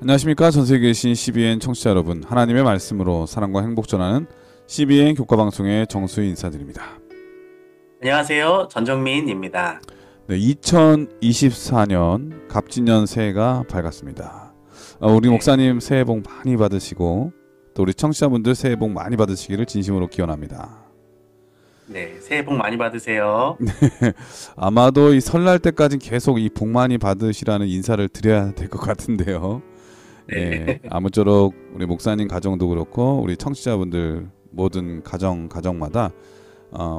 안녕하십니까. 전세계에 계신 CBN 청취자 여러분, 하나님의 말씀으로 사랑과 행복 전하는 CBN 교과방송의 정수희 인사드립니다. 안녕하세요. 전정민입니다. 네, 2024년 갑진년 새해가 밝았습니다. 우리 네, 목사님 새해 복 많이 받으시고 또 우리 청취자분들 새해 복 많이 받으시기를 진심으로 기원합니다. 네, 새해 복 많이 받으세요. 아마도 이 설날 때까지는 계속 이 복 많이 받으시라는 인사를 드려야 될 것 같은데요. 네, 예, 아무쪼록 우리 목사님 가정도 그렇고 우리 청취자분들 모든 가정마다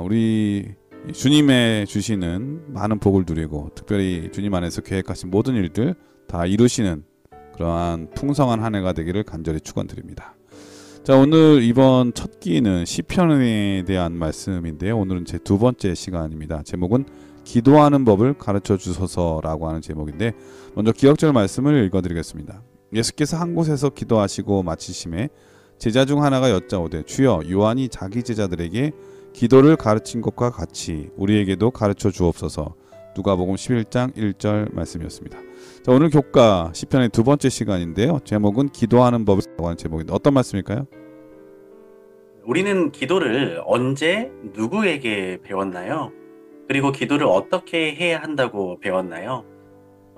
우리 주님의 주시는 많은 복을 누리고 특별히 주님 안에서 계획하신 모든 일들 다 이루시는 그러한 풍성한 한 해가 되기를 간절히 축원드립니다. 자, 오늘 이번 첫 기는 시편에 대한 말씀인데요. 오늘은 제 두 번째 시간입니다. 제목은 기도하는 법을 가르쳐 주소서라고 하는 제목인데 먼저 기억절 말씀을 읽어드리겠습니다. 예수께서 한 곳에서 기도하시고 마치심에 제자 중 하나가 여짜오되 주여 요한이 자기 제자들에게 기도를 가르친 것과 같이 우리에게도 가르쳐 주옵소서. 누가복음 11장 1절 말씀이었습니다. 자, 오늘 교과 시편의 두 번째 시간인데요. 제목은 기도하는 법이라고 하는 제목인데 어떤 말씀일까요? 우리는 기도를 언제 누구에게 배웠나요? 그리고 기도를 어떻게 해야 한다고 배웠나요?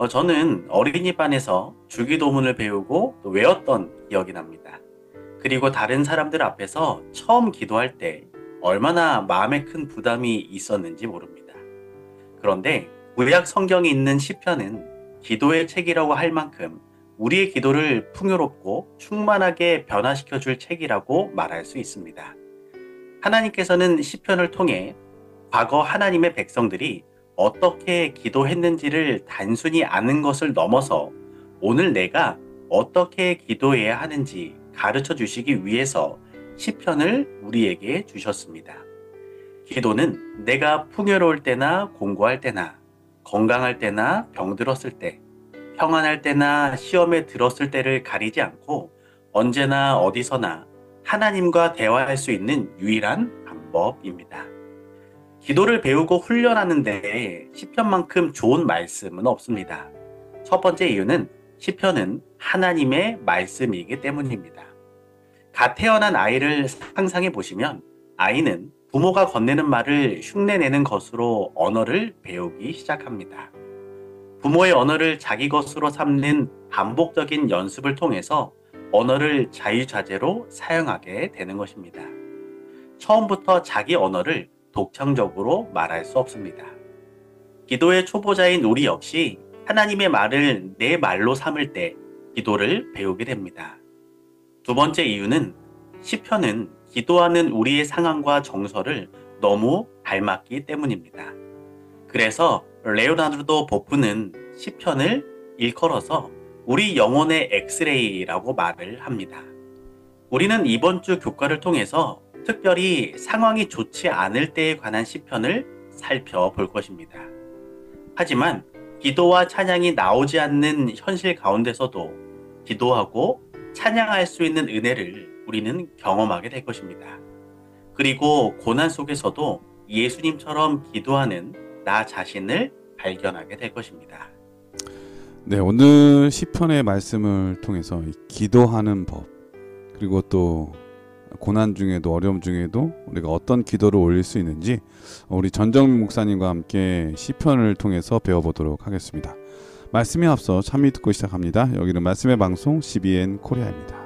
저는 어린이반에서 주기도문을 배우고 또 외웠던 기억이 납니다. 그리고 다른 사람들 앞에서 처음 기도할 때 얼마나 마음에 큰 부담이 있었는지 모릅니다. 그런데 구약 성경에 있는 시편은 기도의 책이라고 할 만큼 우리의 기도를 풍요롭고 충만하게 변화시켜 줄 책이라고 말할 수 있습니다. 하나님께서는 시편을 통해 과거 하나님의 백성들이 어떻게 기도했는지를 단순히 아는 것을 넘어서 오늘 내가 어떻게 기도해야 하는지 가르쳐 주시기 위해서 시편을 우리에게 주셨습니다. 기도는 내가 풍요로울 때나 공부할 때나 건강할 때나 병들었을 때 평안할 때나 시험에 들었을 때를 가리지 않고 언제나 어디서나 하나님과 대화할 수 있는 유일한 방법입니다. 기도를 배우고 훈련하는데 시편만큼 좋은 말씀은 없습니다. 첫 번째 이유는 시편은 하나님의 말씀이기 때문입니다. 갓 태어난 아이를 상상해 보시면 아이는 부모가 건네는 말을 흉내내는 것으로 언어를 배우기 시작합니다. 부모의 언어를 자기 것으로 삼는 반복적인 연습을 통해서 언어를 자유자재로 사용하게 되는 것입니다. 처음부터 자기 언어를 독창적으로 말할 수 없습니다. 기도의 초보자인 우리 역시 하나님의 말을 내 말로 삼을 때 기도를 배우게 됩니다. 두 번째 이유는 시편은 기도하는 우리의 상황과 정서를 너무 닮았기 때문입니다. 그래서 레오나르도 보프는 시편을 일컬어서 우리 영혼의 엑스레이라고 말을 합니다. 우리는 이번 주 교과를 통해서 특별히 상황이 좋지 않을 때에 관한 시편을 살펴볼 것입니다. 하지만 기도와 찬양이 나오지 않는 현실 가운데서도 기도하고 찬양할 수 있는 은혜를 우리는 경험하게 될 것입니다. 그리고 고난 속에서도 예수님처럼 기도하는 나 자신을 발견하게 될 것입니다. 네, 오늘 시편의 말씀을 통해서 이 기도하는 법 그리고 또 고난 중에도 어려움 중에도 우리가 어떤 기도를 올릴 수 있는지 우리 전정민 목사님과 함께 시편을 통해서 배워보도록 하겠습니다. 말씀에 앞서 참여 듣고 시작합니다. 여기는 말씀의 방송 CBN 코리아입니다.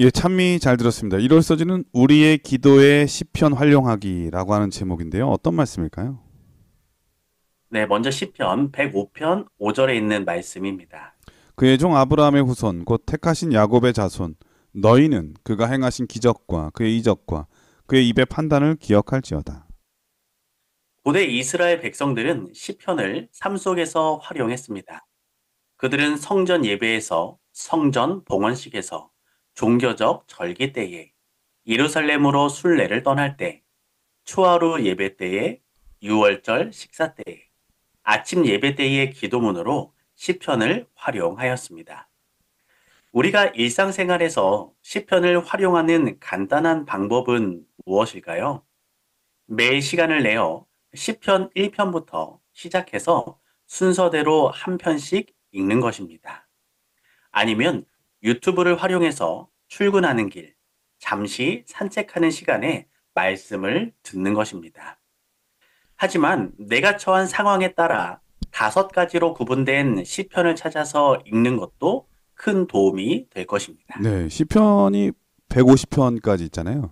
예, 참미 잘 들었습니다. 1월 서지는 우리의 기도의 시편 활용하기라고 하는 제목인데요. 어떤 말씀일까요? 네, 먼저 시편 105편 5절에 있는 말씀입니다. 그의 종 아브라함의 후손 곧 택하신 야곱의 자손 너희는 그가 행하신 기적과 그의 이적과 그의 입의 판단을 기억할지어다. 고대 이스라엘 백성들은 시편을 삶 속에서 활용했습니다. 그들은 성전 예배에서, 성전 봉헌식에서, 종교적 절기 때에, 예루살렘으로 순례를 떠날 때, 초하루 예배 때에, 유월절 식사 때에, 아침 예배 때의 기도문으로 시편을 활용하였습니다. 우리가 일상생활에서 시편을 활용하는 간단한 방법은 무엇일까요? 매 시간을 내어 시편 1편부터 시작해서 순서대로 한 편씩 읽는 것입니다. 아니면 유튜브를 활용해서 출근하는 길, 잠시 산책하는 시간에 말씀을 듣는 것입니다. 하지만 내가 처한 상황에 따라 5가지로 구분된 시편을 찾아서 읽는 것도 큰 도움이 될 것입니다. 네, 시편이 150편까지 있잖아요.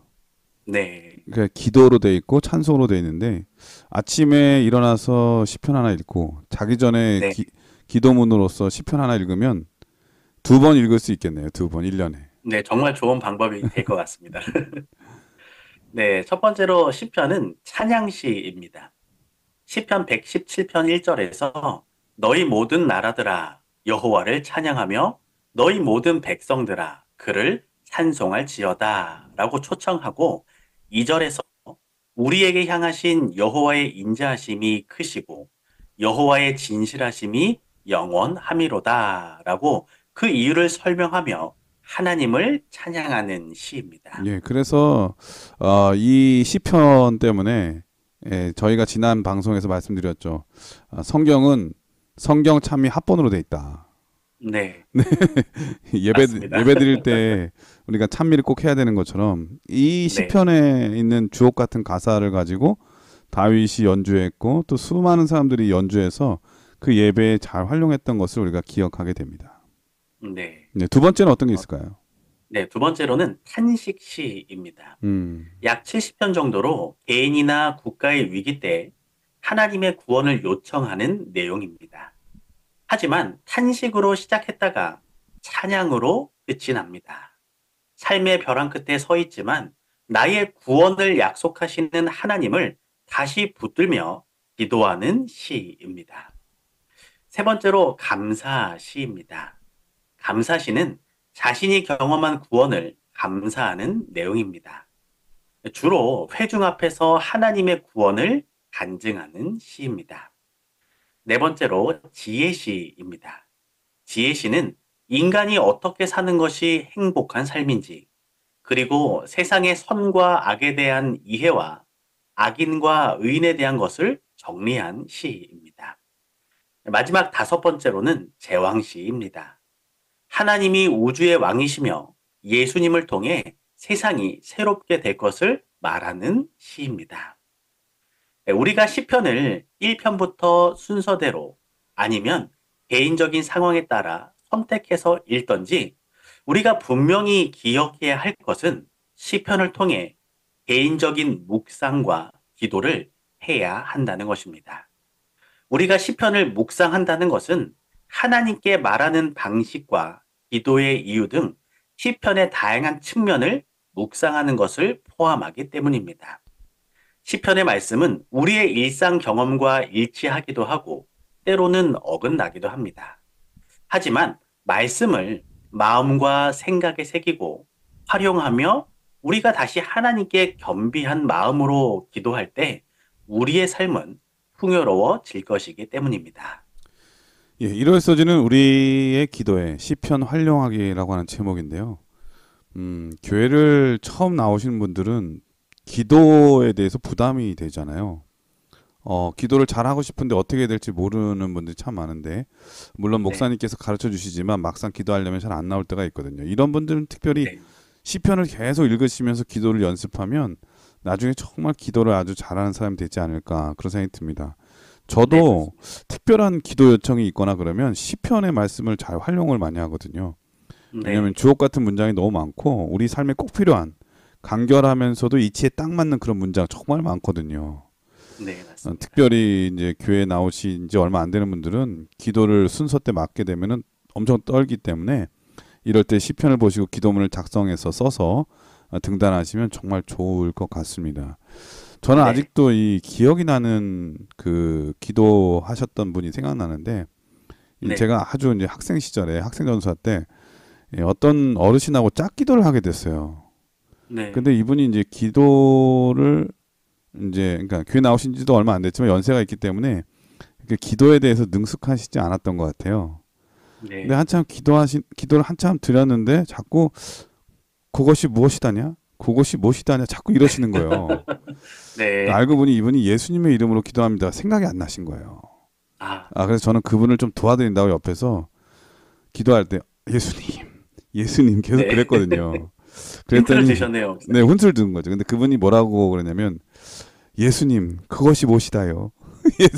네, 그러니까 기도로 돼 있고 찬송으로 돼 있는데 아침에 일어나서 시편 하나 읽고 자기 전에 네, 기도문으로서 시편 하나 읽으면 2번 읽을 수 있겠네요. 2번 1년에. 네, 정말 좋은 방법이 될 것 같습니다. 네, 첫 번째로 시편은 찬양시입니다. 시편 117편 1절에서 너희 모든 나라들아 여호와를 찬양하며 너희 모든 백성들아 그를 찬송할지어다 라고 초청하고 2절에서 우리에게 향하신 여호와의 인자하심이 크시고 여호와의 진실하심이 영원함이로다 라고 그 이유를 설명하며 하나님을 찬양하는 시입니다. 예, 그래서 이 시편 때문에 예, 저희가 지난 방송에서 말씀드렸죠. 성경은 성경 참미 합본으로 돼 있다. 네, 예배 맞습니다. 드릴 때 우리가 찬미를 꼭 해야 되는 것처럼 이 네, 시편에 있는 주옥 같은 가사를 가지고 다윗이 연주했고 또 수많은 사람들이 연주해서 그 예배에 잘 활용했던 것을 우리가 기억하게 됩니다. 네. 네, 두 번째는 어떤 게 있을까요? 네, 두 번째로는 탄식시입니다. 음, 약 70편 정도로 개인이나 국가의 위기 때 하나님의 구원을 요청하는 내용입니다. 하지만 탄식으로 시작했다가 찬양으로 끝이 납니다. 삶의 벼랑 끝에 서 있지만 나의 구원을 약속하시는 하나님을 다시 붙들며 기도하는 시입니다. 세 번째로 감사시입니다. 감사시는 자신이 경험한 구원을 감사하는 내용입니다. 주로 회중 앞에서 하나님의 구원을 간증하는 시입니다. 네 번째로 지혜시입니다. 지혜시는 인간이 어떻게 사는 것이 행복한 삶인지, 그리고 세상의 선과 악에 대한 이해와 악인과 의인에 대한 것을 정리한 시입니다. 마지막 5번째로는 제왕시입니다. 하나님이 우주의 왕이시며 예수님을 통해 세상이 새롭게 될 것을 말하는 시입니다. 우리가 시편을 1편부터 순서대로 아니면 개인적인 상황에 따라 선택해서 읽던지 우리가 분명히 기억해야 할 것은 시편을 통해 개인적인 묵상과 기도를 해야 한다는 것입니다. 우리가 시편을 묵상한다는 것은 하나님께 말하는 방식과 기도의 이유 등 시편의 다양한 측면을 묵상하는 것을 포함하기 때문입니다. 시편의 말씀은 우리의 일상 경험과 일치하기도 하고 때로는 어긋나기도 합니다. 하지만 말씀을 마음과 생각에 새기고 활용하며 우리가 다시 하나님께 겸비한 마음으로 기도할 때 우리의 삶은 풍요로워질 것이기 때문입니다. 예, 1월 서지는 우리의 기도에 시편 활용하기라고 하는 제목인데요. 교회를 처음 나오시는 분들은 기도에 대해서 부담이 되잖아요. 기도를 잘하고 싶은데 어떻게 해야 될지 모르는 분들이 참 많은데, 물론 네, 목사님께서 가르쳐 주시지만 막상 기도하려면 잘 안 나올 때가 있거든요. 이런 분들은 특별히 네, 시편을 계속 읽으시면서 기도를 연습하면 나중에 정말 기도를 아주 잘하는 사람이 되지 않을까 그런 생각이 듭니다. 네, 저도 맞습니다. 특별한 기도 요청이 있거나 그러면 시편의 말씀을 잘 활용을 많이 하거든요. 네. 왜냐하면 주옥 같은 문장이 너무 많고 우리 삶에 꼭 필요한 간결하면서도 이치에 딱 맞는 그런 문장 정말 많거든요. 네, 맞습니다. 특별히 이제 교회 나오신 지 얼마 안 되는 분들은 기도를 순서 때 맞게 되면은 엄청 떨기 때문에 이럴 때 시편을 보시고 기도문을 작성해서 써서 등단하시면 정말 좋을 것 같습니다. 저는 네. 아직도 이 기억이 나는 그 기도하셨던 분이 생각나는데 네. 제가 아주 이제 학생 시절에 학생 전사 때 어떤 어르신하고 짝기도를 하게 됐어요. 네. 근데 이분이 이제 기도를 이제 그러니까 교회 나오신 지도 얼마 안 됐지만 연세가 있기 때문에 그 기도에 대해서 능숙하시지 않았던 것 같아요. 근데 네. 한참 기도를 한참 드렸는데 자꾸 그것이 무엇이다냐? 그것이 무엇이다냐? 자꾸 이러시는 거예요. 그러니까 네. 알고 보니 이분이 예수님의 이름으로 기도합니다. 생각이 안 나신 거예요. 아, 그래서 저는 그분을 좀 도와드린다고 옆에서 기도할 때 예수님, 예수님 계속 네. 그랬거든요. 힌트를 그랬더니 주셨네요, 네, 목사님. 혼쭐 든 거죠. 근데 그분이 뭐라고 그러냐면 예수님, 그것이 무엇이다요?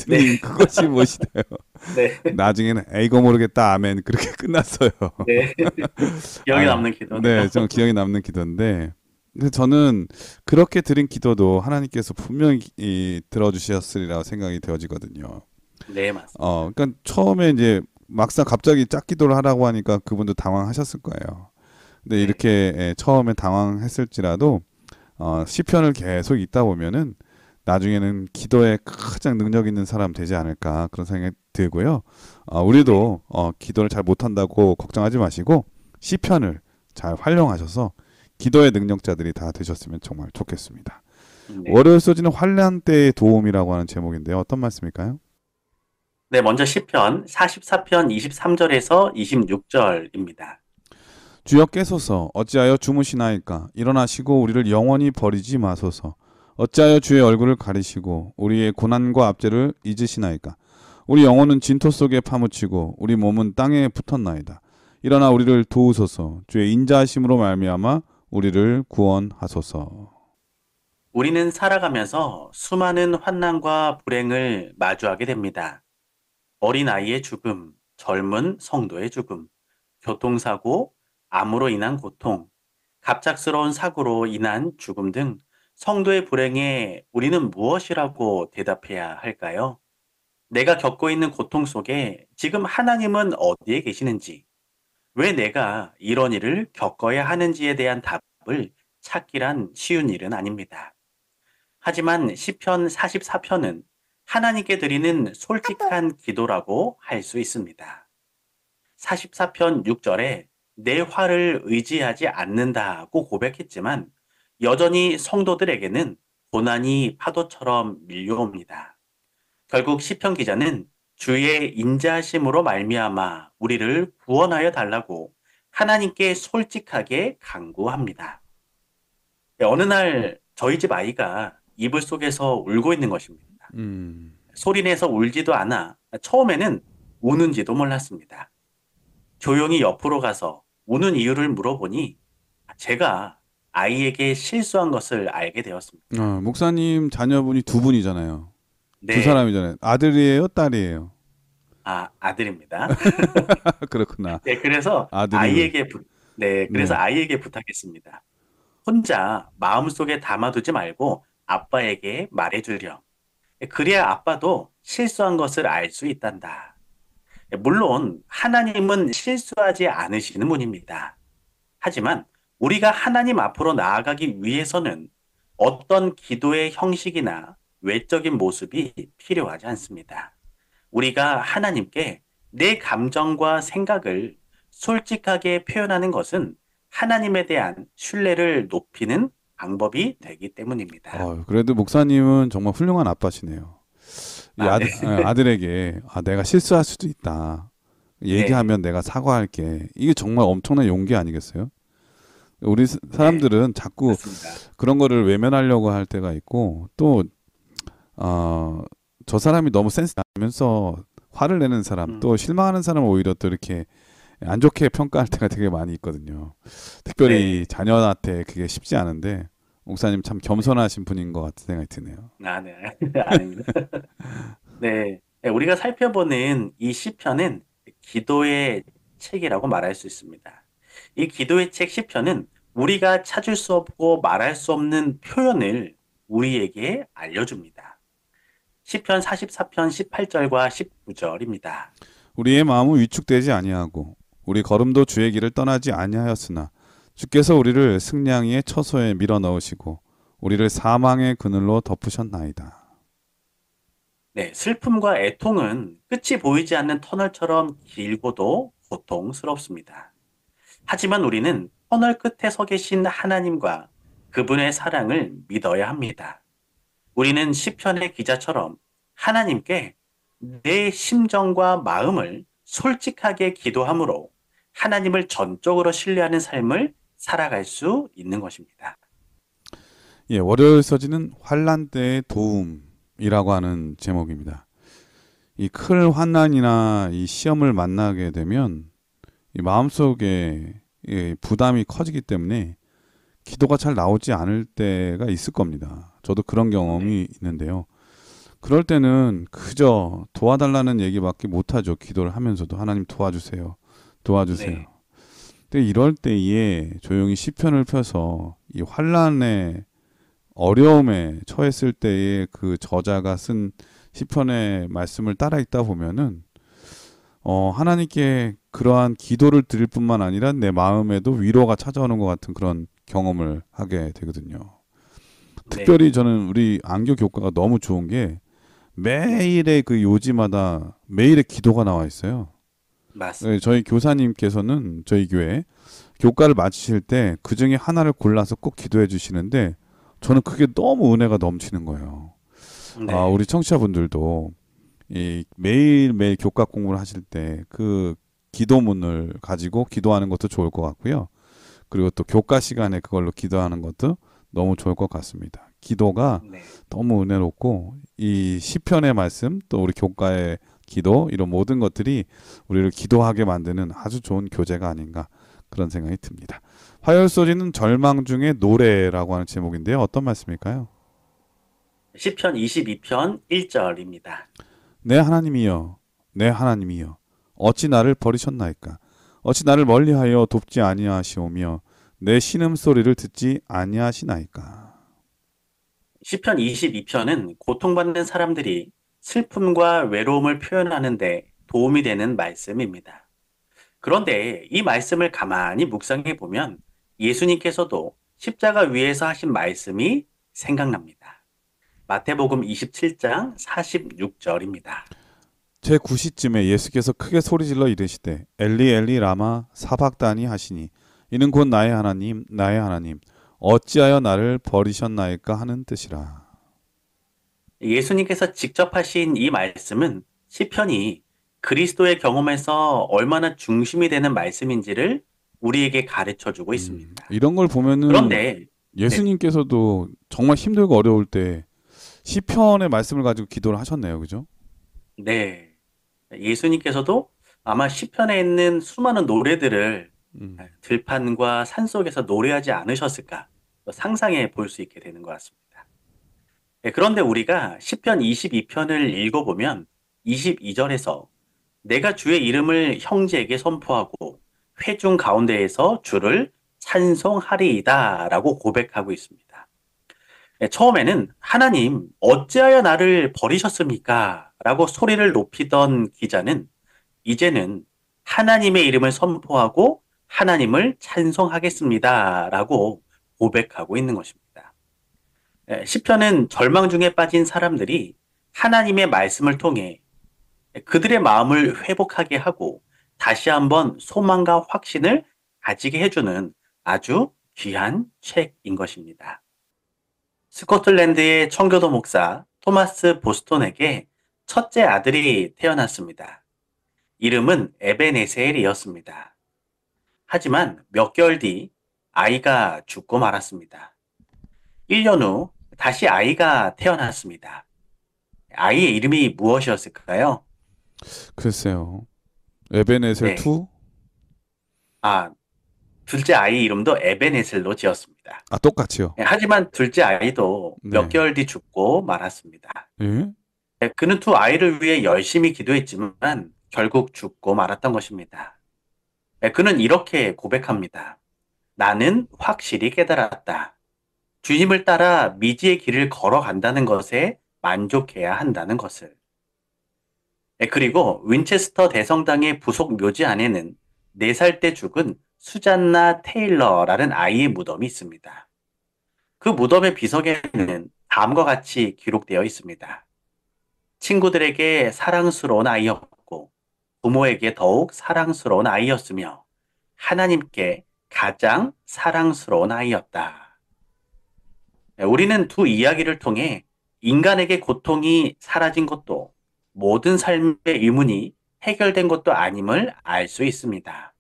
네. 예수님, 그것이 무엇이다요? 네. 나중에는 에이거 모르겠다, 아멘. 그렇게 끝났어요. 네. 기억에 아, 남는 기도네요. 네, 좀 기억에 남는 기도인데, 근데 저는 그렇게 드린 기도도 하나님께서 분명히 들어주셨으리라고 생각이 되어지거든요. 네, 맞습니다. 그러니까 처음에 이제 막상 갑자기 짝기도를 하라고 하니까 그분도 당황하셨을 거예요. 근데 네. 이렇게 처음에 당황했을지라도 시편을 계속 읽다 보면은 나중에는 기도에 가장 능력 있는 사람 되지 않을까 그런 생각이 들고요. 네. 우리도 기도를 잘 못한다고 걱정하지 마시고 시편을 잘 활용하셔서 기도의 능력자들이 다 되셨으면 정말 좋겠습니다. 네. 월요일 소지는 환란 때의 도움이라고 하는 제목인데요. 어떤 말씀일까요? 네, 먼저 시편 44편 23절에서 26절입니다. 주여 깨소서 어찌하여 주무시나이까 일어나시고 우리를 영원히 버리지 마소서 어찌하여 주의 얼굴을 가리시고 우리의 고난과 압제를 잊으시나이까 우리 영혼은 진토 속에 파묻히고 우리 몸은 땅에 붙었나이다. 일어나 우리를 도우소서 주의 인자하심으로 말미암아 우리를 구원하소서. 우리는 살아가면서 수많은 환난과 불행을 마주하게 됩니다. 어린아이의 죽음, 젊은 성도의 죽음, 교통사고, 암으로 인한 고통, 갑작스러운 사고로 인한 죽음 등 성도의 불행에 우리는 무엇이라고 대답해야 할까요? 내가 겪고 있는 고통 속에 지금 하나님은 어디에 계시는지, 왜 내가 이런 일을 겪어야 하는지에 대한 답을 찾기란 쉬운 일은 아닙니다. 하지만 시편 44편은 하나님께 드리는 솔직한 기도라고 할 수 있습니다. 44편 6절에 내 화를 의지하지 않는다고 고백했지만 여전히 성도들에게는 고난이 파도처럼 밀려옵니다. 결국 시편 기자는 주의 인자하심으로 말미암아 우리를 구원하여 달라고 하나님께 솔직하게 간구합니다. 네, 어느 날 저희 집 아이가 이불 속에서 울고 있는 것입니다. 음, 소리내서 울지도 않아 처음에는 우는지도 몰랐습니다. 조용히 옆으로 가서 우는 이유를 물어보니 제가 아이에게 실수한 것을 알게 되었습니다. 목사님 자녀분이 두 분이잖아요. 두 네, 사람이잖아요. 아들이에요, 딸이에요. 아들입니다. 그렇구나. 네, 그래서 아들이 그래서 네. 아이에게 부탁했습니다. 혼자 마음속에 담아두지 말고 아빠에게 말해주렴. 그래야 아빠도 실수한 것을 알 수 있단다. 물론 하나님은 실수하지 않으시는 분입니다. 하지만 우리가 하나님 앞으로 나아가기 위해서는 어떤 기도의 형식이나 외적인 모습이 필요하지 않습니다. 우리가 하나님께 내 감정과 생각을 솔직하게 표현하는 것은 하나님에 대한 신뢰를 높이는 방법이 되기 때문입니다. 그래도 목사님은 정말 훌륭한 아빠시네요. 이 네. 아들에게 내가 실수할 수도 있다. 네. 얘기하면 내가 사과할게. 이게 정말 엄청난 용기 아니겠어요? 우리 네. 사람들은 자꾸 맞습니다. 그런 거를 외면하려고 할 때가 있고 또 어, 저 사람이 너무 센스 나면서 화를 내는 사람 음, 또 실망하는 사람은 오히려 또 이렇게 안 좋게 평가할 때가 되게 많이 있거든요. 특별히 네. 자녀한테 그게 쉽지 않은데 목사님 참 네. 겸손하신 분인 것 같은 생각이 드네요. 네. 아닙니다. 네. 네, 우리가 살펴보는 이 시편은 기도의 책이라고 말할 수 있습니다. 이 기도의 책 시편은 우리가 찾을 수 없고 말할 수 없는 표현을 우리에게 알려줍니다. 시편 44편 18절과 19절입니다. 우리의 마음은 위축되지 아니하고 우리 걸음도 주의 길을 떠나지 아니하였으나 주께서 우리를 승냥이의 처소에 밀어 넣으시고 우리를 사망의 그늘로 덮으셨나이다. 네, 슬픔과 애통은 끝이 보이지 않는 터널처럼 길고도 고통스럽습니다. 하지만 우리는 터널 끝에 서 계신 하나님과 그분의 사랑을 믿어야 합니다. 우리는 시편의 기자처럼 하나님께 내 심정과 마음을 솔직하게 기도함으로 하나님을 전적으로 신뢰하는 삶을 살아갈 수 있는 것입니다. 예, 월요일 서지는 환란 때의 도움이라고 하는 제목입니다. 이 큰 환난이나 이 시험을 만나게 되면 이 마음속에 이 부담이 커지기 때문에 기도가 잘 나오지 않을 때가 있을 겁니다. 저도 그런 네, 경험이 있는데요. 그럴 때는 그저 도와달라는 얘기밖에 못하죠. 기도를 하면서도 하나님 도와주세요. 도와주세요. 네, 근데 이럴 때에 조용히 시편을 펴서 이 환란의 어려움에 처했을 때에 그 저자가 쓴 시편의 말씀을 따라 읽다 보면은 하나님께 그러한 기도를 드릴 뿐만 아니라 내 마음에도 위로가 찾아오는 것 같은 그런 경험을 하게 되거든요. 네, 특별히 저는 우리 안교 교과가 너무 좋은 게 네, 매일의 그 요지마다 매일의 기도가 나와 있어요. 네, 맞습니다. 저희 교사님께서는 저희 교회 교과를 마치실 때 그 중에 하나를 골라서 꼭 기도해 주시는데 저는 그게 너무 은혜가 넘치는 거예요. 아, 네, 우리 청취자분들도 이 매일매일 교과 공부를 하실 때 그 기도문을 가지고 기도하는 것도 좋을 것 같고요. 그리고 또 교과 시간에 그걸로 기도하는 것도 너무 좋을 것 같습니다. 기도가 네, 너무 은혜롭고 이 시편의 말씀 또 우리 교과의 기도 이런 모든 것들이 우리를 기도하게 만드는 아주 좋은 교재가 아닌가 그런 생각이 듭니다. 화요일 소리는 절망 중의 노래라고 하는 제목인데요. 어떤 말씀일까요? 시편 22편 1절입니다. 내 하나님이여, 내 하나님이여, 어찌 나를 버리셨나이까? 어찌 나를 멀리하여 돕지 아니하시오며 내 신음 소리를 듣지 아니하시나이까? 시편 22편은 고통받는 사람들이 슬픔과 외로움을 표현하는데 도움이 되는 말씀입니다. 그런데 이 말씀을 가만히 묵상해 보면 예수님께서도 십자가 위에서 하신 말씀이 생각납니다. 마태복음 27장 46절입니다. 제 9시쯤에 예수께서 크게 소리질러 이르시되 엘리 엘리 라마 사박다니 하시니 이는 곧 나의 하나님 나의 하나님 어찌하여 나를 버리셨나이까 하는 뜻이라. 예수님께서 직접 하신 이 말씀은 시편이 그리스도의 경험에서 얼마나 중심이 되는 말씀인지를 우리에게 가르쳐 주고 있습니다. 이런 걸 보면은 그런데, 네네. 예수님께서도 정말 힘들고 어려울 때 시편의 말씀을 가지고 기도를 하셨네요. 그죠? 네. 예수님께서도 아마 시편에 있는 수많은 노래들을 음. 들판과 산속에서 노래하지 않으셨을까 상상해 볼 수 있게 되는 것 같습니다. 네, 그런데 우리가 시편 22편을 읽어보면 22절에서 내가 주의 이름을 형제에게 선포하고 회중 가운데에서 주를 찬송하리이다 라고 고백하고 있습니다. 네, 처음에는 하나님 어찌하여 나를 버리셨습니까? 라고 소리를 높이던 기자는 이제는 하나님의 이름을 선포하고 하나님을 찬송하겠습니다 라고 고백하고 있는 것입니다. 네, 시편은 절망 중에 빠진 사람들이 하나님의 말씀을 통해 그들의 마음을 회복하게 하고 다시 한번 소망과 확신을 가지게 해주는 아주 귀한 책인 것입니다. 스코틀랜드의 청교도 목사 토마스 보스톤에게 첫째 아들이 태어났습니다. 이름은 에베네셀이었습니다. 하지만 몇 개월 뒤 아이가 죽고 말았습니다. 1년 후 다시 아이가 태어났습니다. 아이의 이름이 무엇이었을까요? 글쎄요. 에베네셀 네. 2? 아, 둘째 아이 이름도 에베네셀로 지었습니다. 아, 똑같이요. 네, 하지만 둘째 아이도 몇 네. 개월 뒤 죽고 말았습니다. 예? 네, 그는 두 아이를 위해 열심히 기도했지만 결국 죽고 말았던 것입니다. 그는 이렇게 고백합니다. 나는 확실히 깨달았다. 주님을 따라 미지의 길을 걸어간다는 것에 만족해야 한다는 것을. 그리고 윈체스터 대성당의 부속 묘지 안에는 4살 때 죽은 수잔나 테일러라는 아이의 무덤이 있습니다. 그 무덤의 비석에는 다음과 같이 기록되어 있습니다. 친구들에게 사랑스러운 아이였고 부모에게 더욱 사랑스러운 아이였으며 하나님께 가장 사랑스러운 아이였다. 우리는 두 이야기를 통해 인간에게 고통이 사라진 것도 모든 삶의 의문이 해결된 것도 아님을 알 수 있습니다.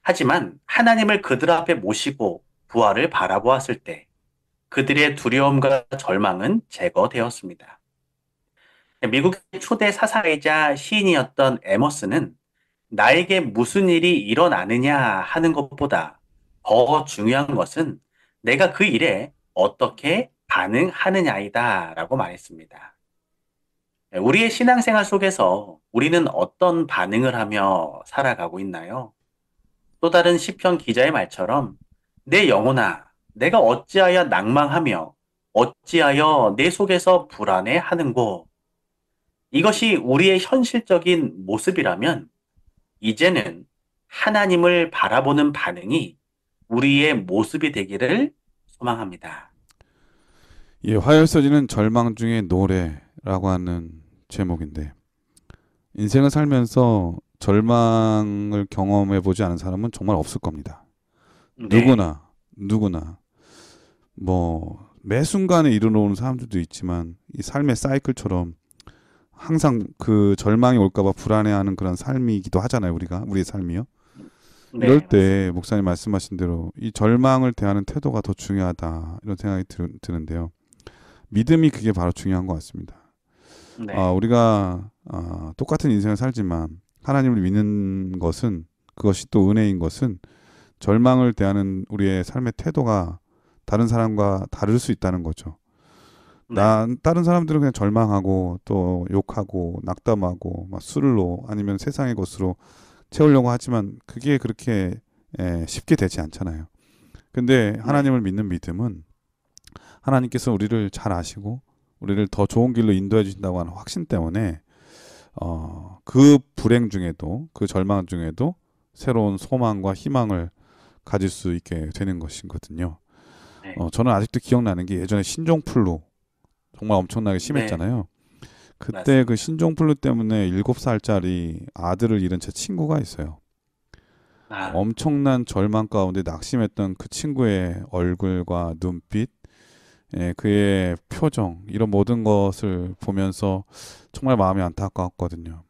하지만 하나님을 그들 앞에 모시고 부활을 바라보았을 때 그들의 두려움과 절망은 제거되었습니다. 미국의 초대 사사이자 시인이었던 에머스는 나에게 무슨 일이 일어나느냐 하는 것보다 더 중요한 것은 내가 그 일에 어떻게 반응하느냐이다 라고 말했습니다. 우리의 신앙생활 속에서 우리는 어떤 반응을 하며 살아가고 있나요? 또 다른 시편 기자의 말처럼 내 영혼아, 내가 어찌하여 낭망하며 어찌하여 내 속에서 불안해하는고? 이것이 우리의 현실적인 모습이라면 이제는 하나님을 바라보는 반응이 우리의 모습이 되기를 소망합니다. 예, 화요일 서지는 절망 중의 노래라고 하는 제목인데 인생을 살면서 절망을 경험해 보지 않은 사람은 정말 없을 겁니다. 네, 누구나 뭐 매 순간에 이르러오는 사람들도 있지만 이 삶의 사이클처럼 항상 그 절망이 올까봐 불안해하는 그런 삶이기도 하잖아요. 우리의 삶이요. 이럴 네, 때 맞습니다. 목사님 말씀하신 대로 이 절망을 대하는 태도가 더 중요하다 이런 생각이 드는데요. 믿음이 그게 바로 중요한 것 같습니다. 네, 우리가 똑같은 인생을 살지만 하나님을 믿는 것은 그것이 또 은혜인 것은 절망을 대하는 우리의 삶의 태도가 다른 사람과 다를 수 있다는 거죠. 네, 다른 사람들은 그냥 절망하고 또 욕하고 낙담하고 막 술로 아니면 세상의 것으로 채우려고 하지만 그게 그렇게 쉽게 되지 않잖아요. 근데 네, 하나님을 믿는 믿음은 하나님께서 우리를 잘 아시고 우리를 더 좋은 길로 인도해 주신다고 하는 확신 때문에 그 불행 중에도 그 절망 중에도 새로운 소망과 희망을 가질 수 있게 되는 것이거든요. 네, 저는 아직도 기억나는 게 예전에 신종플루 정말 엄청나게 네, 심했잖아요. 그때 그 맞습니다. 신종플루 때문에 7살짜리 아들을 잃은 제 친구가 있어요. 아, 엄청난 절망 가운데 낙심했던 그 친구의 얼굴과 눈빛, 그의 표정 이런 모든 것을 보면서 정말 마음이 안타까웠거든요.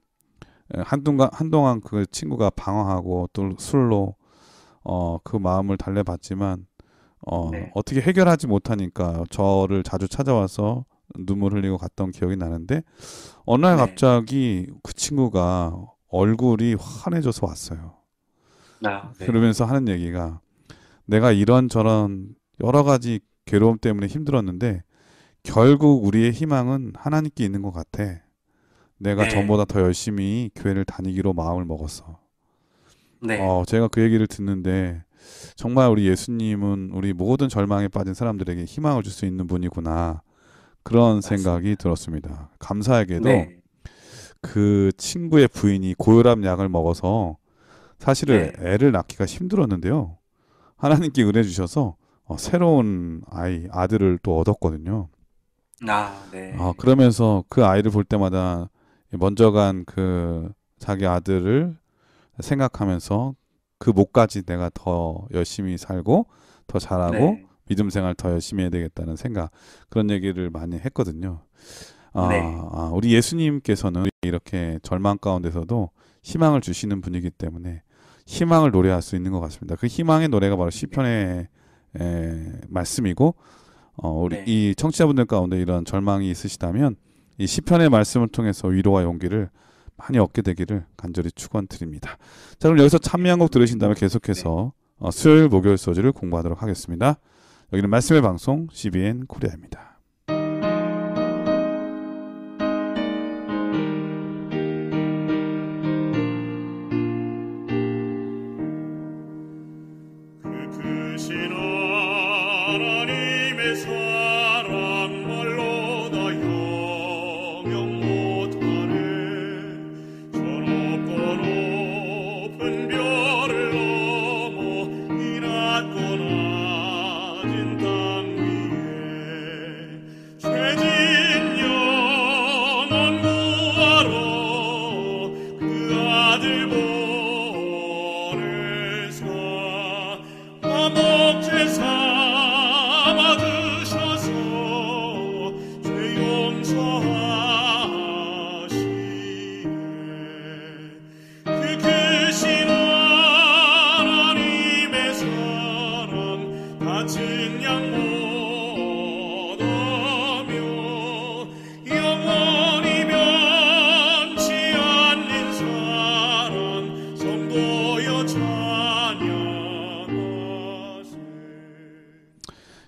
한동안 그 친구가 방황하고 또 술로 그 마음을 달래봤지만 네, 어떻게 해결하지 못하니까 저를 자주 찾아와서 눈물 흘리고 갔던 기억이 나는데 어느 날 네, 갑자기 그 친구가 얼굴이 환해져서 왔어요. 아, 네, 그러면서 하는 얘기가 내가 이런저런 여러 가지 괴로움 때문에 힘들었는데 결국 우리의 희망은 하나님께 있는 것 같아. 내가 전보다 네, 더 열심히 교회를 다니기로 마음을 먹었어. 네, 제가 그 얘기를 듣는데 정말 우리 예수님은 우리 모든 절망에 빠진 사람들에게 희망을 줄 수 있는 분이구나. 그런 생각이 맞습니다. 들었습니다. 감사하게도 네, 그 친구의 부인이 고혈압 약을 먹어서 사실은 네, 애를 낳기가 힘들었는데요. 하나님께 은혜 주셔서 새로운 아들을 또 얻었거든요. 아, 네, 그러면서 그 아이를 볼 때마다 먼저 간 그 자기 아들을 생각하면서 그 목까지 내가 더 열심히 살고 더 잘하고 네, 믿음 생활 더 열심히 해야 되겠다는 생각 그런 얘기를 많이 했거든요. 네, 우리 예수님께서는 이렇게 절망 가운데서도 희망을 주시는 분이기 때문에 희망을 노래할 수 있는 것 같습니다. 그 희망의 노래가 바로 네, 시편의 말씀이고 우리 네, 이 청취자분들 가운데 이런 절망이 있으시다면 이 시편의 말씀을 통해서 위로와 용기를 많이 얻게 되기를 간절히 축원드립니다. 자, 그럼 여기서 찬미 한 곡 들으신 다음에 네. 계속해서 수요일 목요일 소지를 공부하도록 하겠습니다. 여기는 말씀의 방송 CBN 코리아입니다.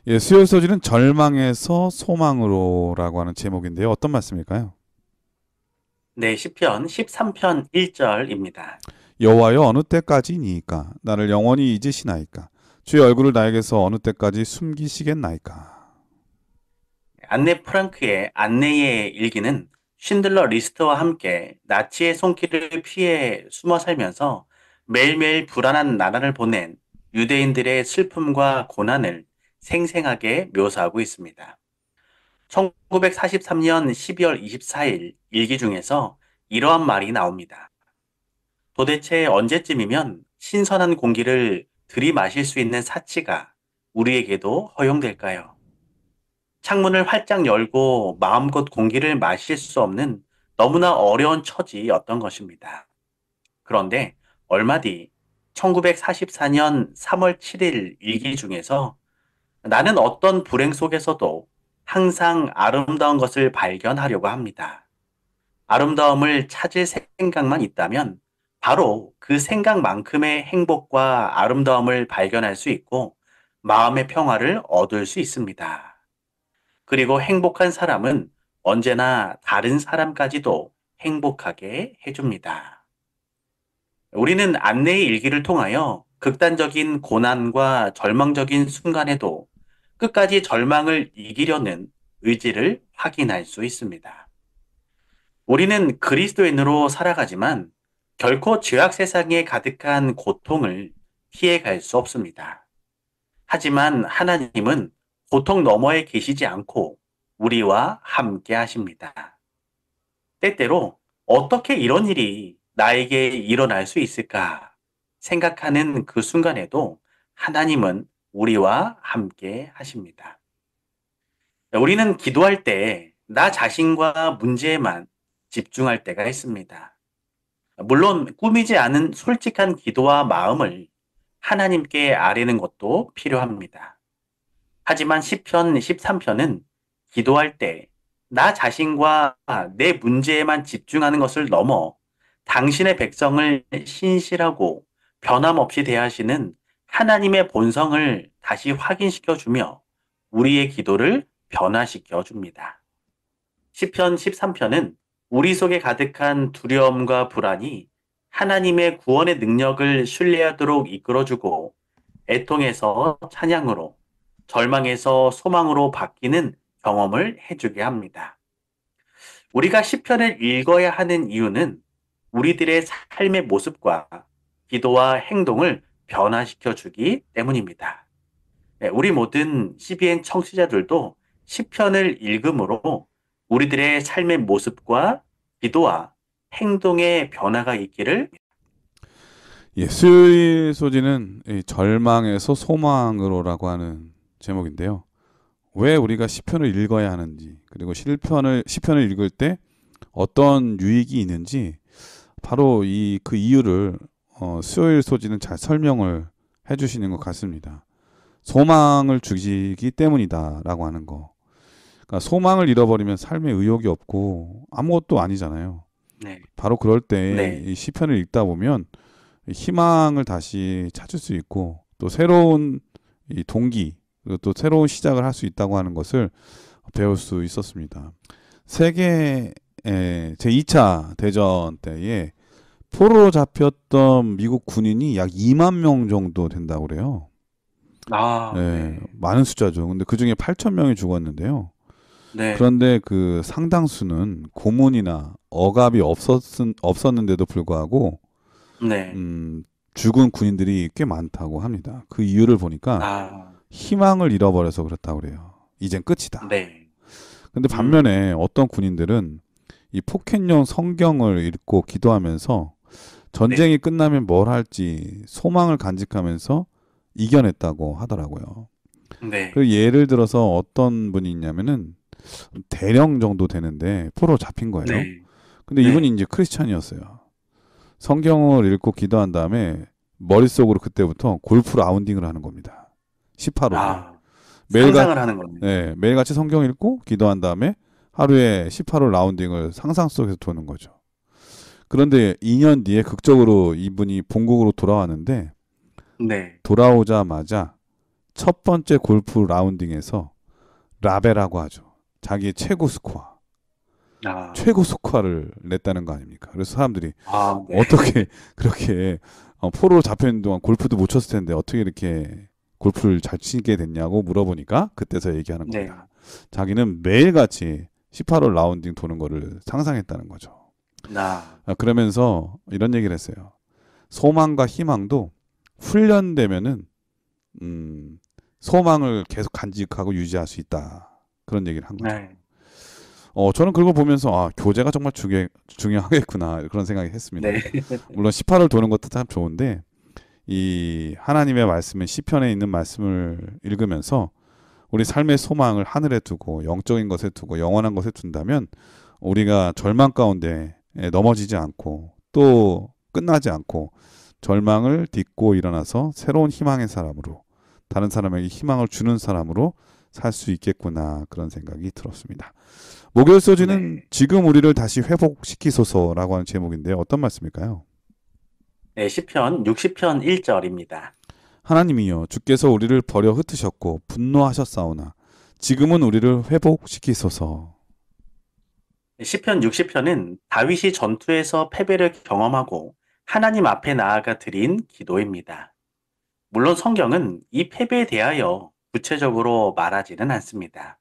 예, 수요일 소지는 절망에서 소망으로라고 하는 제목인데요. 어떤 말씀일까요? 네, 시편 13편 1절입니다. 여호와여 어느 때까지니이까 나를 영원히 잊으시나이까 주의 얼굴을 나에게서 어느 때까지 숨기시겠나이까. 안네 프랑크의 안네의 일기는 쉰들러 리스트와 함께 나치의 손길을 피해 숨어 살면서 매일매일 불안한 나날을 보낸 유대인들의 슬픔과 고난을 생생하게 묘사하고 있습니다. 1943년 12월 24일 일기 중에서 이러한 말이 나옵니다. 도대체 언제쯤이면 신선한 공기를 들이마실 수 있는 사치가 우리에게도 허용될까요? 창문을 활짝 열고 마음껏 공기를 마실 수 없는 너무나 어려운 처지였던 것입니다. 그런데 얼마 뒤 1944년 3월 7일 일기 중에서 나는 어떤 불행 속에서도 항상 아름다운 것을 발견하려고 합니다. 아름다움을 찾을 생각만 있다면 바로 그 생각만큼의 행복과 아름다움을 발견할 수 있고 마음의 평화를 얻을 수 있습니다. 그리고 행복한 사람은 언제나 다른 사람까지도 행복하게 해줍니다. 우리는 안내의 일기를 통하여 극단적인 고난과 절망적인 순간에도 끝까지 절망을 이기려는 의지를 확인할 수 있습니다. 우리는 그리스도인으로 살아가지만 결코 죄악 세상에 가득한 고통을 피해갈 수 없습니다. 하지만 하나님은 고통 너머에 계시지 않고 우리와 함께 하십니다. 때때로 어떻게 이런 일이 나에게 일어날 수 있을까 생각하는 그 순간에도 하나님은 우리와 함께 하십니다. 우리는 기도할 때 나 자신과 문제에만 집중할 때가 있습니다. 물론 꾸미지 않은 솔직한 기도와 마음을 하나님께 아뢰는 것도 필요합니다. 하지만 시편 13편은 기도할 때 나 자신과 내 문제에만 집중하는 것을 넘어 당신의 백성을 신실하고 변함없이 대하시는 하나님의 본성을 다시 확인시켜 주며 우리의 기도를 변화시켜 줍니다. 시편 13편은 우리 속에 가득한 두려움과 불안이 하나님의 구원의 능력을 신뢰하도록 이끌어주고 애통에서 찬양으로 절망에서 소망으로 바뀌는 경험을 해주게 합니다. 우리가 시편을 읽어야 하는 이유는 우리들의 삶의 모습과 기도와 행동을 변화시켜 주기 때문입니다. 네, 우리 모든 CBN 청취자들도 시편을 읽음으로 우리들의 삶의 모습과 기도와 행동의 변화가 있기를. 예, 수요일 소지는 이 절망에서 소망으로라고 하는 제목인데요. 왜 우리가 시편을 읽어야 하는지, 그리고 시편을 읽을 때 어떤 유익이 있는지 바로 그 이유를 수요일 소지는 잘 설명을 해주시는 것 같습니다. 소망을 주시기 때문이다라고 하는 거. 그러니까 소망을 잃어버리면 삶에 의욕이 없고 아무것도 아니잖아요. 네. 바로 그럴 때 네. 이 시편을 읽다 보면 희망을 다시 찾을 수 있고 또 새로운 이 동기 그리고 또 새로운 시작을 할 수 있다고 하는 것을 배울 수 있었습니다. 세계 제2차 대전 때에 포로로 잡혔던 미국 군인이 약 2만 명 정도 된다고 그래요. 네. 많은 숫자죠. 근데 그 중에 8천 명이 죽었는데요. 네. 그런데 그 상당수는 고문이나 억압이 없었는데도 불구하고 네. 죽은 군인들이 꽤 많다고 합니다. 그 이유를 보니까 희망을 잃어버려서 그렇다고 그래요. 이젠 끝이다. 네. 근데 반면에 어떤 군인들은 이 포켓용 성경을 읽고 기도하면서 전쟁이 끝나면 뭘 할지 소망을 간직하면서 이겨냈다고 하더라고요. 네. 그 예를 들어서 어떤 분이 있냐면은 대령 정도 되는데 포로 잡힌 거예요. 네. 근데 이분이 이제 크리스찬이었어요. 성경을 읽고 기도한 다음에 머릿속으로 그때부터 골프 라운딩을 하는 겁니다. 18홀. 상상을 하는 겁니다. 네, 매일같이 성경 읽고 기도한 다음에 하루에 18홀 라운딩을 상상 속에서 도는 거죠. 그런데 2년 뒤에 극적으로 이분이 본국으로 돌아왔는데 네. 돌아오자마자 첫 번째 골프 라운딩에서 라베라고 하죠. 자기의 최고 스코어, 아, 최고 스코어를 냈다는 거 아닙니까? 그래서 사람들이 아, 네. 어떻게 그렇게 포로 잡혀 있는 동안 골프도 못 쳤을 텐데 어떻게 이렇게 골프를 잘 치게 됐냐고 물어보니까 그때서 얘기하는 네. 겁니다. 자기는 매일같이 18홀 라운딩 도는 거를 상상했다는 거죠. 나, 그러면서 이런 얘기를 했어요. 소망과 희망도 훈련되면은 소망을 계속 간직하고 유지할 수 있다. 그런 얘기를 한 거죠. 네. 저는 그걸 보면서 교제가 정말 중요하겠구나 그런 생각이 했습니다. 네. 물론 18을 도는 것도 참 좋은데 이 하나님의 말씀에 시편에 있는 말씀을 읽으면서 우리 삶의 소망을 하늘에 두고 영적인 것에 두고 영원한 것에 둔다면 우리가 절망 가운데 넘어지지 않고 또 끝나지 않고 절망을 딛고 일어나서 새로운 희망의 사람으로 다른 사람에게 희망을 주는 사람으로 살 수 있겠구나 그런 생각이 들었습니다. 목요일 소지는 네. 지금 우리를 다시 회복시키소서라고 하는 제목인데요. 어떤 말씀일까요? 네, 시편 60편 1절입니다. 하나님이여 주께서 우리를 버려 흩으셨고 분노하셨사오나 지금은 우리를 회복시키소서. 시편 60편은 다윗이 전투에서 패배를 경험하고 하나님 앞에 나아가 드린 기도입니다. 물론 성경은 이 패배에 대하여 구체적으로 말하지는 않습니다.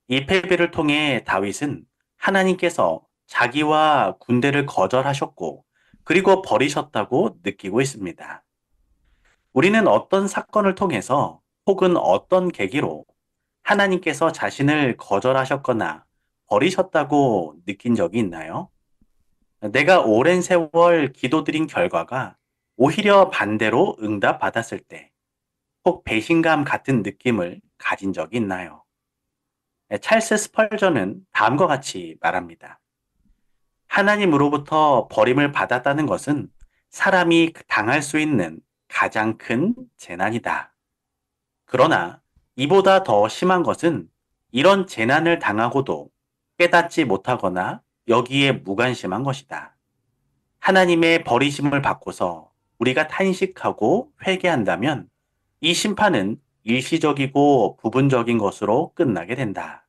이 패배를 통해 다윗은 하나님께서 자기와 군대를 거절하셨고 그리고 버리셨다고 느끼고 있습니다. 우리는 어떤 사건을 통해서 혹은 어떤 계기로 하나님께서 자신을 거절하셨거나 버리셨다고 느낀 적이 있나요? 내가 오랜 세월 기도드린 결과가 오히려 반대로 응답받았을 때, 혹 배신감 같은 느낌을 가진 적이 있나요? 찰스 스펄전은 다음과 같이 말합니다. 하나님으로부터 버림을 받았다는 것은 사람이 당할 수 있는 가장 큰 재난이다. 그러나 이보다 더 심한 것은 이런 재난을 당하고도 깨닫지 못하거나 여기에 무관심한 것이다. 하나님의 버리심을 받고서 우리가 탄식하고 회개한다면 이 심판은 일시적이고 부분적인 것으로 끝나게 된다.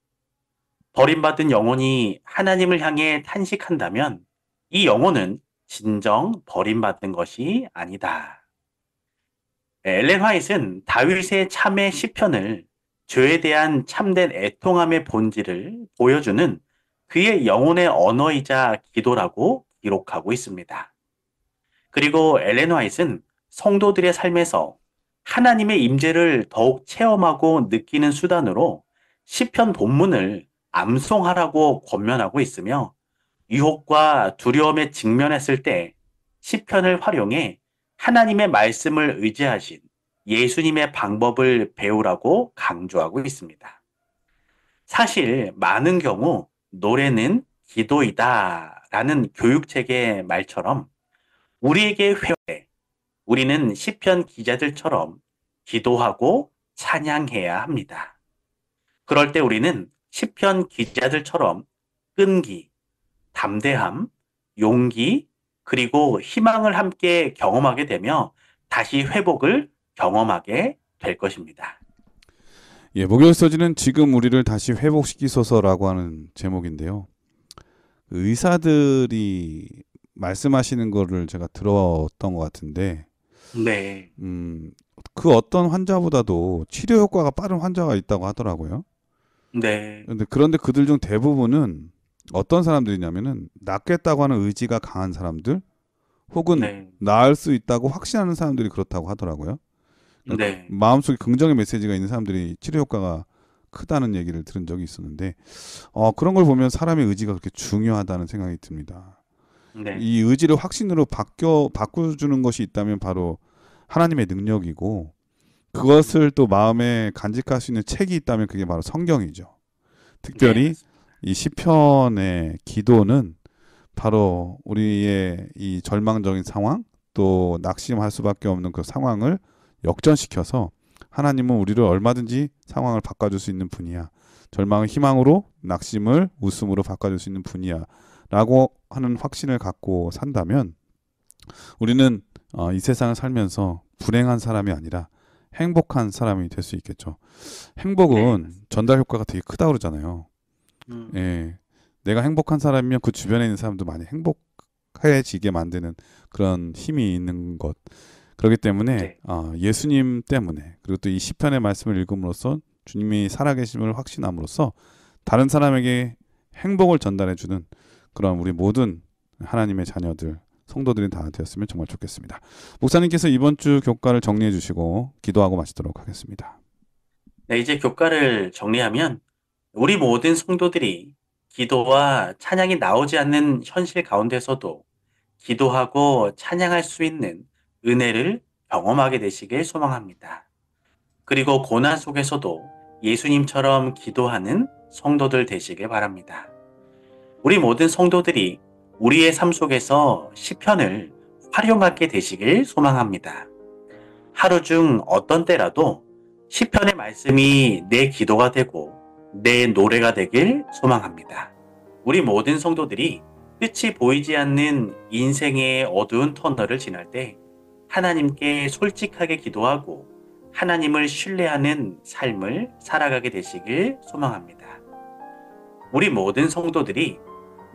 버림받은 영혼이 하나님을 향해 탄식한다면 이 영혼은 진정 버림받은 것이 아니다. 엘렌 화이트는 다윗의 참회 시편을 죄에 대한 참된 애통함의 본질을 보여주는 그의 영혼의 언어이자 기도라고 기록하고 있습니다. 그리고 엘렌 화이트는 성도들의 삶에서 하나님의 임재를 더욱 체험하고 느끼는 수단으로 시편 본문을 암송하라고 권면하고 있으며 유혹과 두려움에 직면했을 때 시편을 활용해 하나님의 말씀을 의지하신 예수님의 방법을 배우라고 강조하고 있습니다. 사실 많은 경우 노래는 기도이다 라는 교육책의 말처럼 우리에게 회화해 우리는 시편 기자들처럼 기도하고 찬양해야 합니다. 그럴 때 우리는 시편 기자들처럼 끈기, 담대함, 용기, 그리고 희망을 함께 경험하게 되며 다시 회복을 경험하게 될 것입니다. 예, 목요일 소지는 지금 우리를 다시 회복시키소서라고 하는 제목인데요. 의사들이 말씀하시는 거를 제가 들었던 것 같은데, 네, 그 어떤 환자보다도 치료 효과가 빠른 환자가 있다고 하더라고요. 네, 그런데 그들 중 대부분은 어떤 사람들이냐면은 낫겠다고 하는 의지가 강한 사람들, 혹은 네, 나을 수 있다고 확신하는 사람들이 그렇다고 하더라고요. 그러니까 네, 마음속에 긍정의 메시지가 있는 사람들이 치료 효과가 크다는 얘기를 들은 적이 있었는데, 그런 걸 보면 사람의 의지가 그렇게 중요하다는 생각이 듭니다. 네, 이 의지를 확신으로 바꿔주는 것이 있다면 바로 하나님의 능력이고, 그것을 또 마음에 간직할 수 있는 책이 있다면 그게 바로 성경이죠. 네, 특별히 이 시편의 기도는 바로 우리의 이 절망적인 상황, 또 낙심할 수밖에 없는 그 상황을 역전시켜서 하나님은 우리를 얼마든지 상황을 바꿔줄 수 있는 분이야. 절망을 희망으로, 낙심을 웃음으로 바꿔줄 수 있는 분이야. 라고 하는 확신을 갖고 산다면 우리는 이 세상을 살면서 불행한 사람이 아니라 행복한 사람이 될 수 있겠죠. 네, 행복은 맞습니다. 전달 효과가 되게 크다고 그러잖아요. 음, 예. 내가 행복한 사람이면 그 주변에 있는 사람도 많이 행복해지게 만드는 그런 힘이 있는 것. 그렇기 때문에 네, 예수님 때문에 그리고 또 이 시편의 말씀을 읽음으로써 주님이 살아계심을 확신함으로써 다른 사람에게 행복을 전달해 주는 그런 우리 모든 하나님의 자녀들 성도들이 다 되었으면 정말 좋겠습니다. 목사님께서 이번 주 교과를 정리해 주시고 기도하고 마치도록 하겠습니다. 네, 이제 교과를 정리하면 우리 모든 성도들이 기도와 찬양이 나오지 않는 현실 가운데서도 기도하고 찬양할 수 있는 은혜를 경험하게 되시길 소망합니다. 그리고 고난 속에서도 예수님처럼 기도하는 성도들 되시길 바랍니다. 우리 모든 성도들이 우리의 삶 속에서 시편을 활용하게 되시길 소망합니다. 하루 중 어떤 때라도 시편의 말씀이 내 기도가 되고 내 노래가 되길 소망합니다. 우리 모든 성도들이 끝이 보이지 않는 인생의 어두운 터널을 지날 때 하나님께 솔직하게 기도하고 하나님을 신뢰하는 삶을 살아가게 되시길 소망합니다. 우리 모든 성도들이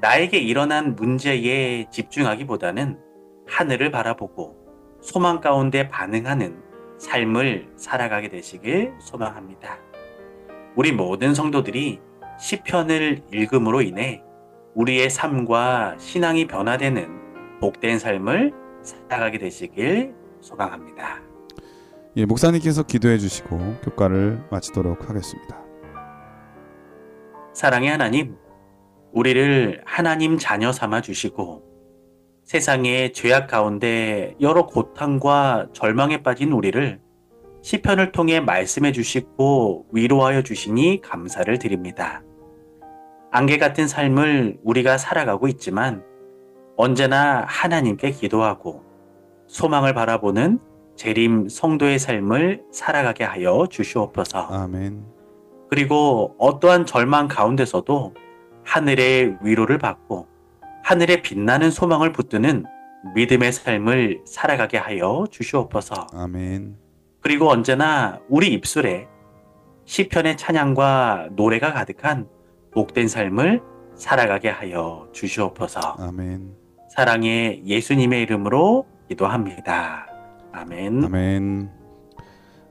나에게 일어난 문제에 집중하기보다는 하늘을 바라보고 소망 가운데 반응하는 삶을 살아가게 되시길 소망합니다. 우리 모든 성도들이 시편을 읽음으로 인해 우리의 삶과 신앙이 변화되는 복된 삶을 살아가게 되시길 소망합니다. 예, 목사님께서 기도해 주시고 교과를 마치도록 하겠습니다. 사랑의 하나님, 우리를 하나님 자녀 삼아 주시고 세상의 죄악 가운데 여러 고통과 절망에 빠진 우리를 시편을 통해 말씀해 주시고 위로하여 주시니 감사를 드립니다. 안개 같은 삶을 우리가 살아가고 있지만 언제나 하나님께 기도하고 소망을 바라보는 재림 성도의 삶을 살아가게 하여 주시옵소서. 아멘. 그리고 어떠한 절망 가운데서도 하늘의 위로를 받고 하늘에 빛나는 소망을 붙드는 믿음의 삶을 살아가게 하여 주시옵소서. 아멘. 그리고 언제나 우리 입술에 시편의 찬양과 노래가 가득한 복된 삶을 살아가게 하여 주시옵소서. 아멘. 사랑의 예수님의 이름으로 기도합니다. 아멘. 아멘.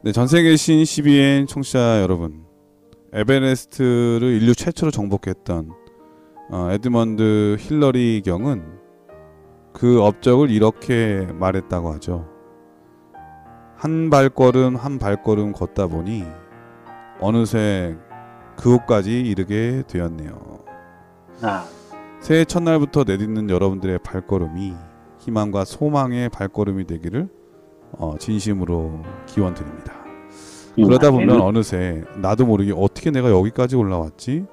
네, 전 세계 신 12엔 청취자 여러분, 에베레스트를 인류 최초로 정복했던 에드먼드 힐러리 경은 그 업적을 이렇게 말했다고 하죠. 한 발걸음 한 발걸음 걷다 보니 어느새 그곳까지 이르게 되었네요. 새해 첫날부터 내딛는 여러분들의 발걸음이 희망과 소망의 발걸음이 되기를 진심으로 기원드립니다. 그러다 보면 어느새 나도 모르게 어떻게 내가 여기까지 올라왔지?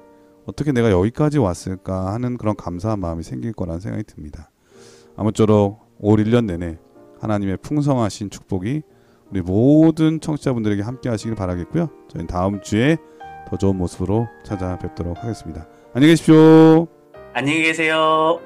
어떻게 내가 여기까지 왔을까 하는 그런 감사한 마음이 생길 거라는 생각이 듭니다. 아무쪼록 올 1년 내내 하나님의 풍성하신 축복이 우리 모든 청취자분들에게 함께 하시길 바라겠고요. 저희는 다음 주에 더 좋은 모습으로 찾아뵙도록 하겠습니다. 안녕히 계십시오. 안녕히 계세요.